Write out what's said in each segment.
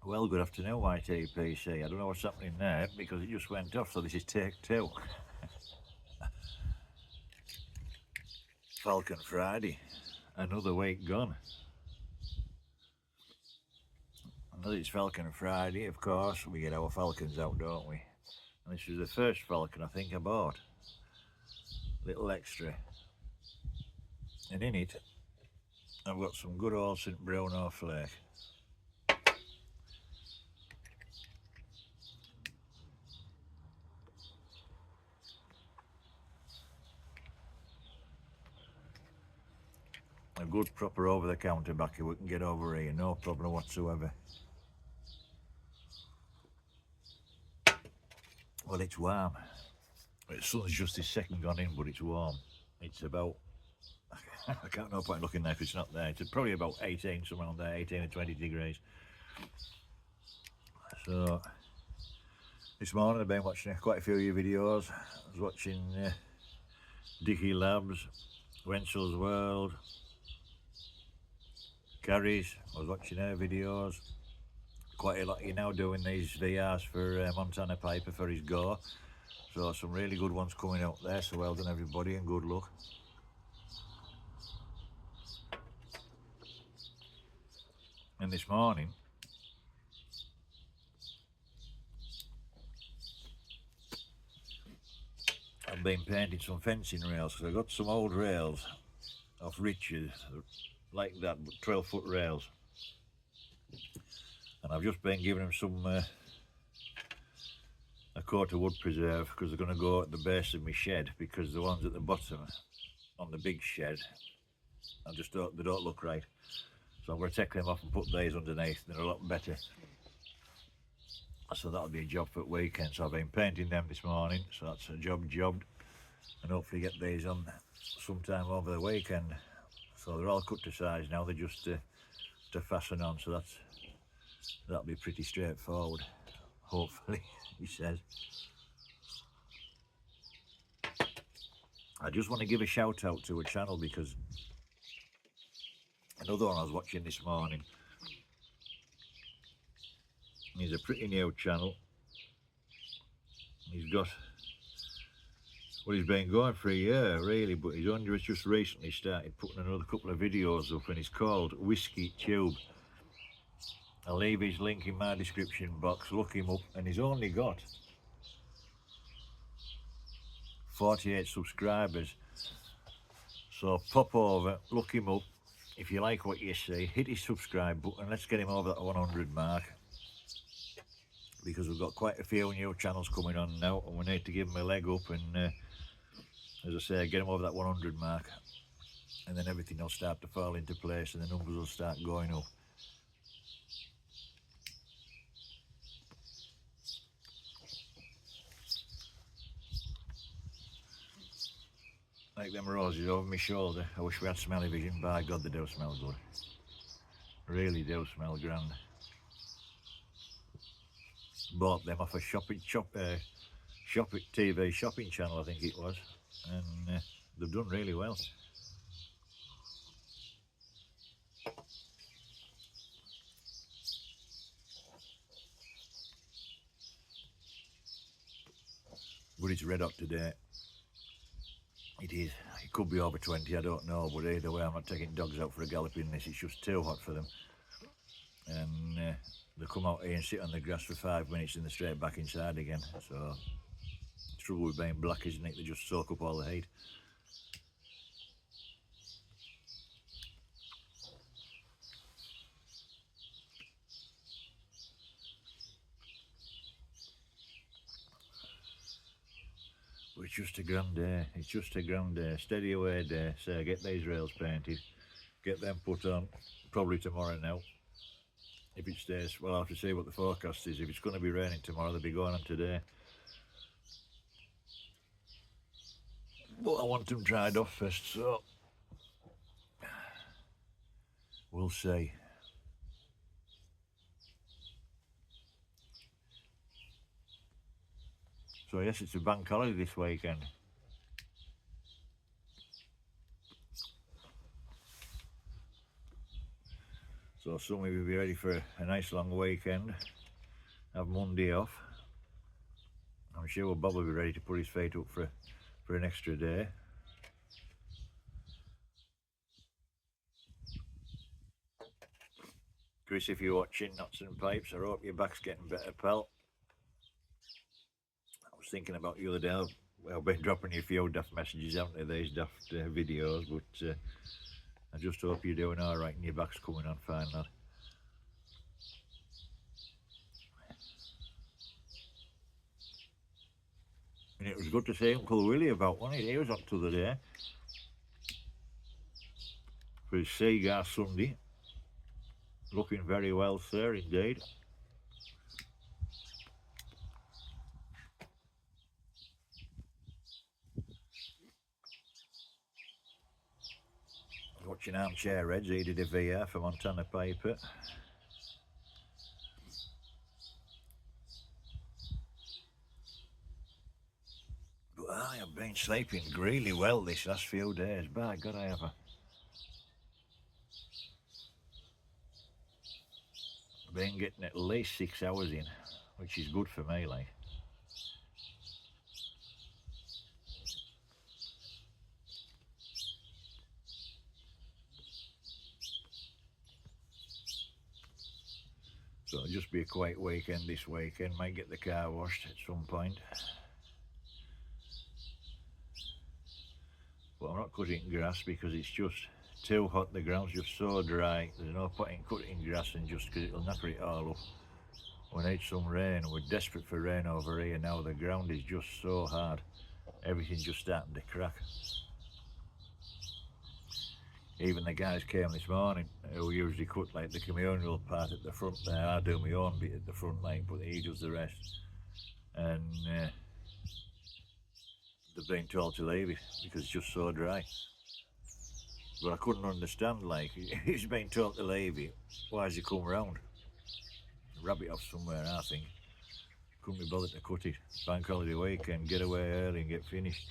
Well, good afternoon, YTPC. I don't know what's happening there because it just went off, so this is take two. Falcon Friday. Another week gone. Another it's Falcon Friday, of course. We get our falcons out, don't we? And this was the first falcon I think I bought. Little extra. And in it, I've got some good old St. Bruno flake. A good proper over-the-counter backy we can get over here, no problem whatsoever. Well, it's warm. The sun's just this second gone in, but it's warm. It's about, I can't know point looking there if it's not there. It's probably about 18, somewhere around there, 18 or 20 degrees. So, this morning I've been watching quite a few of your videos. I was watching Dickie Labs, Wenzel's World, Carrie's. I was watching her videos. Quite a lot. You're now doing these VRs for Montana Piper for his Go. So some really good ones coming out there. So well done everybody and good luck. And this morning, I've been painting some fencing rails because I got some old rails off Richard, like that, but 12-foot rails. And I've just been giving them some a coat of wood preserve because they're going to go at the base of my shed, because the ones at the bottom on the big shed, they don't look right. So I'm going to take them off and put these underneath. They're a lot better. So that'll be a job for the weekend. So I've been painting them this morning. So that's a jobbed. And hopefully get these on sometime over the weekend. So they're all cut to size now. They're just to fasten on. So that'll be pretty straightforward. Hopefully, he says. I just want to give a shout out to a channel because another one I was watching this morning. He's a pretty new channel. He's got, well, he's been going for a year really, but he's only just recently started putting another couple of videos up, and he's called Whiskey Tube. I'll leave his link in my description box, look him up, and he's only got 48 subscribers. So pop over, look him up. If you like what you see, hit his subscribe button. Let's get him over that 100 mark, because we've got quite a few new channels coming on now, and we need to give them a leg up and, as I say, get them over that 100 mark, and then everything will start to fall into place and the numbers will start going up. Like them roses over my shoulder. I wish we had smelly vision. By God, they do smell good. Really do smell grand. Bought them off a TV shopping channel, I think it was, and they've done really well. But it's red hot today. It is. It could be over 20, I don't know, but either way I'm not taking dogs out for a gallop in this. It's just too hot for them. And they come out here and sit on the grass for 5 minutes and they're straight back inside again. So the trouble with being black, isn't it? They just soak up all the heat. But it's just a grand day. It's just a grand day. Steady away day. So get these rails painted, get them put on, probably tomorrow now. If it stays, well, I'll have to see what the forecast is. If it's going to be raining tomorrow, they'll be going on today. But I want them dried off first, so we'll see. So yes, it's a bank holiday this weekend. So somebody will be ready for a nice long weekend, have Monday off. I'm sure Bob will be ready to put his feet up for an extra day. Chris, if you're watching Knots and Pipes, I hope your back's getting better, pal. I was thinking about the other day, I've been dropping you a few daft messages, haven't I, these daft videos, but I just hope you're doing alright and your back's coming on fine, lad. And it was good to see Uncle Willie about, wasn't it? He was up to the day for his Cigar Sunday. Looking very well, sir, indeed. Watching Armchair Reds, he did a VR for Montana Piper. But I have been sleeping really well this last few days. By God, I have. I've been getting at least 6 hours in, which is good for me, like. So it'll just be a quiet weekend this weekend. Might get the car washed at some point. But I'm not cutting grass because it's just too hot. The ground's just so dry. There's no point in cutting grass and just because it'll knacker it all up. We need some rain. We're desperate for rain over here now. The ground is just so hard. Everything's just starting to crack. Even the guys came this morning who usually cut like the communal part at the front there. I do my own bit at the front line, but he does the rest. And they've been told to leave it because it's just so dry. But I couldn't understand, like, he's been told to leave it. Why has he come round? Wrap it off somewhere, I think. Couldn't be bothered to cut it. Bank holiday weekend, get away early and get finished.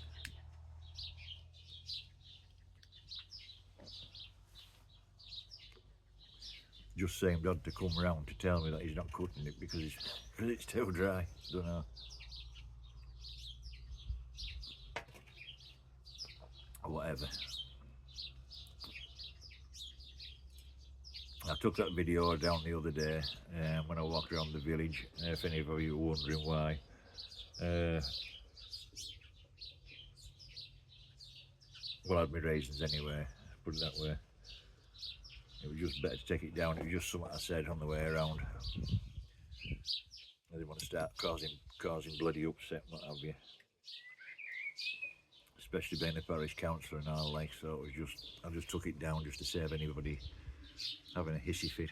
Just seemed odd to come round to tell me that he's not cutting it because it's too dry. Don't know. Or whatever. I took that video down the other day when I walked around the village. If any of you are wondering why. Well, I had my reasons anyway, put it that way. It was just better to take it down. It was just something I said on the way around. I didn't want to start causing bloody upset and what have you. Especially being a parish councillor and all, like, so it was I just took it down just to save anybody having a hissy fit.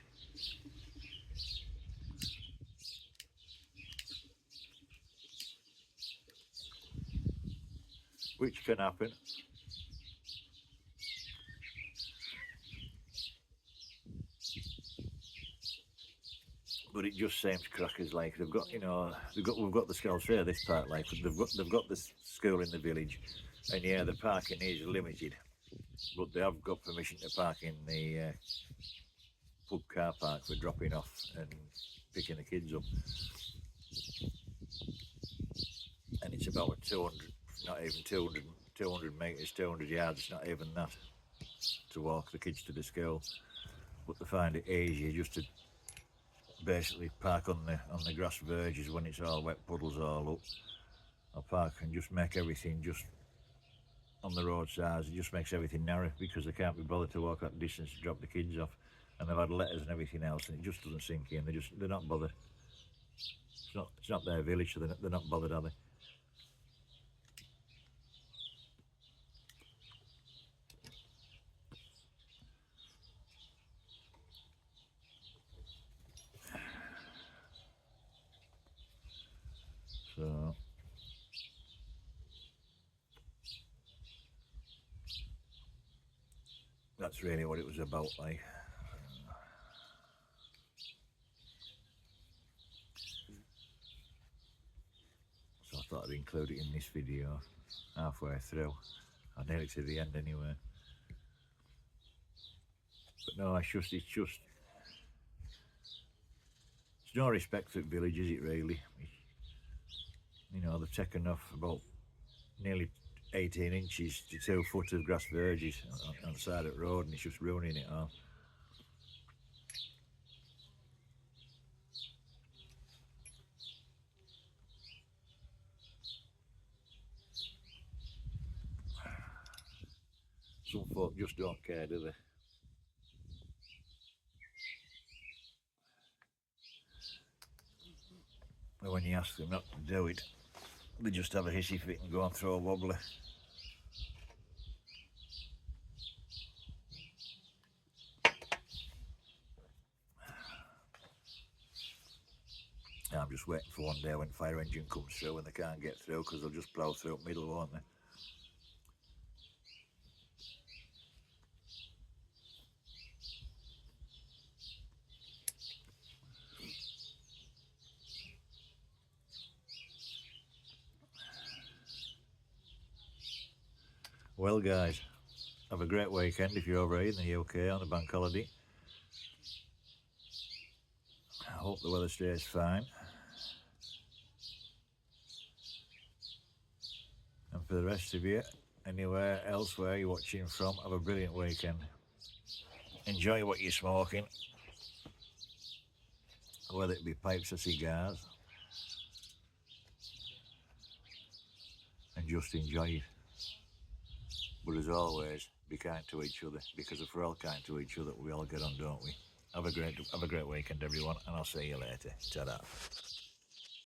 Which can happen. But it just seems crackers, like they've got, we've got the schools here, this part, like they've got the school in the village, and yeah, the parking is limited, but they have got permission to park in the pub car park for dropping off and picking the kids up. And it's about 200, not even 200 metres, 200 yards, not even that, to walk the kids to the school. But they find it easier just to basically park on the grass verges when it's all wet, puddles all up. I'll park and just make everything just on the roadsides. It just makes everything narrow because they can't be bothered to walk that distance to drop the kids off. And they've had letters and everything else, and it just doesn't sink in. They're not bothered. It's not their village, so they're not bothered, are they? So that's really what it was about, like. So I thought I'd include it in this video halfway through. I'm nearly to the end anyway. But no, it's just no respect for the village, is it really? You know, they've taken off about nearly 18 inches to 2 foot of grass verges on the side of the road, and it's just ruining it all. Some folk just don't care, do they? But when you ask them not to do it, they just have a hissy fit and go and throw a wobbly. I'm just waiting for one day when fire engine comes through and they can't get through because they'll just plough through the middle, won't they? Well, guys, have a great weekend if you're over here in the UK on a bank holiday. I hope the weather stays fine. And for the rest of you, anywhere else where you're watching from, have a brilliant weekend. Enjoy what you're smoking, whether it be pipes or cigars, and just enjoy it. But as always, be kind to each other, because if we're all kind to each other, we all get on, don't we? Have a great weekend, everyone, and I'll see you later. Ta-da.